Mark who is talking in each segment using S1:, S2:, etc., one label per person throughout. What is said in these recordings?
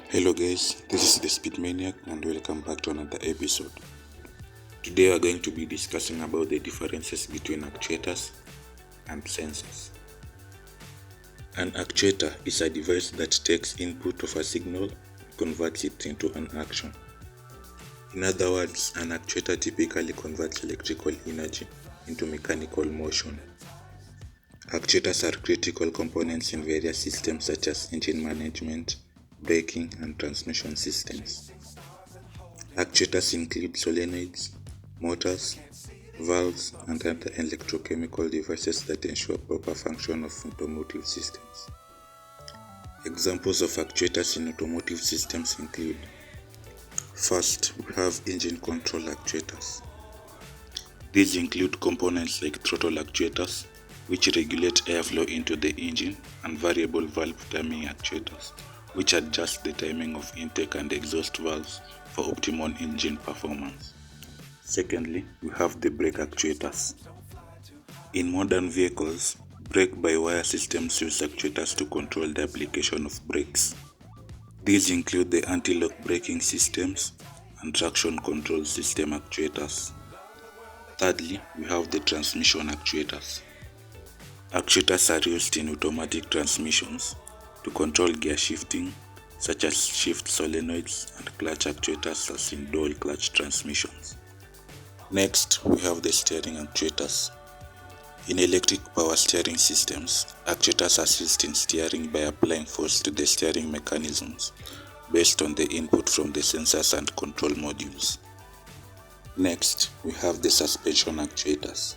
S1: Hello guys, this is the Speed Maniac and welcome back to another episode. Today we are going to be discussing about the differences between actuators and sensors. An actuator is a device that takes input of a signal and converts it into an action. In other words, an actuator typically converts electrical energy into mechanical motion. Actuators are critical components in various systems such as engine management, braking, and transmission systems. Actuators include solenoids, motors, valves, and other electrochemical devices that ensure proper function of automotive systems. Examples of actuators in automotive systems include: first, we have engine control actuators. These include components like throttle actuators, which regulate airflow into the engine, and variable valve timing actuators, which adjust the timing of intake and exhaust valves for optimum engine performance. Secondly, we have the brake actuators. In modern vehicles, brake-by-wire systems use actuators to control the application of brakes. These include the anti-lock braking systems and traction control system actuators. Thirdly, we have the transmission actuators. Actuators are used in automatic transmissions to control gear shifting, such as shift solenoids, and clutch actuators as in dual clutch transmissions. Next, we have the steering actuators. In electric power steering systems, actuators assist in steering by applying force to the steering mechanisms based on the input from the sensors and control modules. Next, we have the suspension actuators.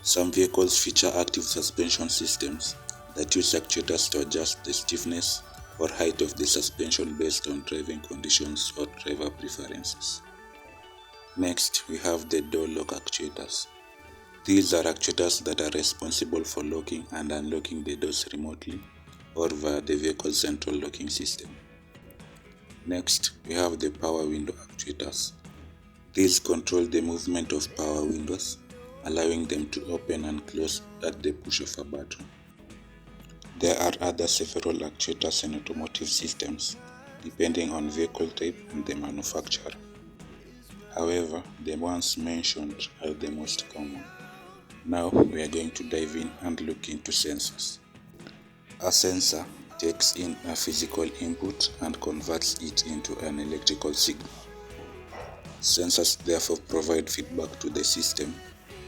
S1: Some vehicles feature active suspension systems that use actuators to adjust the stiffness or height of the suspension based on driving conditions or driver preferences. Next, we have the door lock actuators. These are actuators that are responsible for locking and unlocking the doors remotely or via the vehicle's central locking system. Next, we have the power window actuators. These control the movement of power windows, allowing them to open and close at the push of a button. There are other several actuators in automotive systems, depending on vehicle type and the manufacturer. However, the ones mentioned are the most common. Now we are going to dive in and look into sensors. A sensor takes in a physical input and converts it into an electrical signal. Sensors therefore provide feedback to the system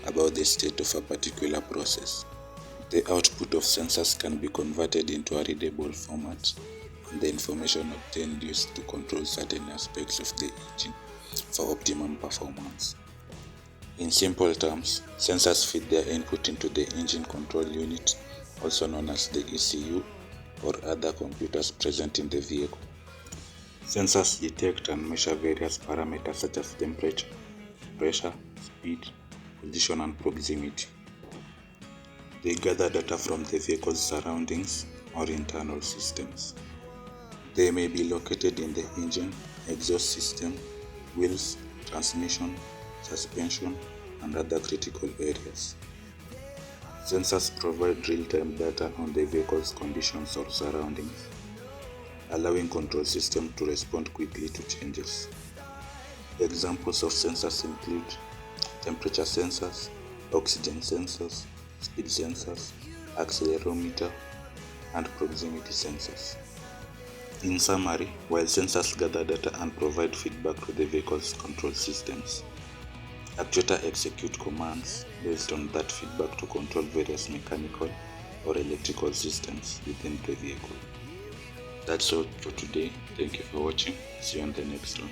S1: about the state of a particular process. The output of sensors can be converted into a readable format, and the information obtained used to control certain aspects of the engine for optimum performance. In simple terms, sensors feed their input into the engine control unit, also known as the ECU, or other computers present in the vehicle. Sensors detect and measure various parameters such as temperature, pressure, speed, position, and proximity. They gather data from the vehicle's surroundings or internal systems. They may be located in the engine, exhaust system, wheels, transmission, suspension, and other critical areas. Sensors provide real-time data on the vehicle's conditions or surroundings, allowing control system to respond quickly to changes. Examples of sensors include temperature sensors, oxygen sensors, speed sensors, accelerometer, and proximity sensors. In summary, while sensors gather data and provide feedback to the vehicle's control systems, actuators execute commands based on that feedback to control various mechanical or electrical systems within the vehicle. That's all for today. Thank you for watching. See you on the next one.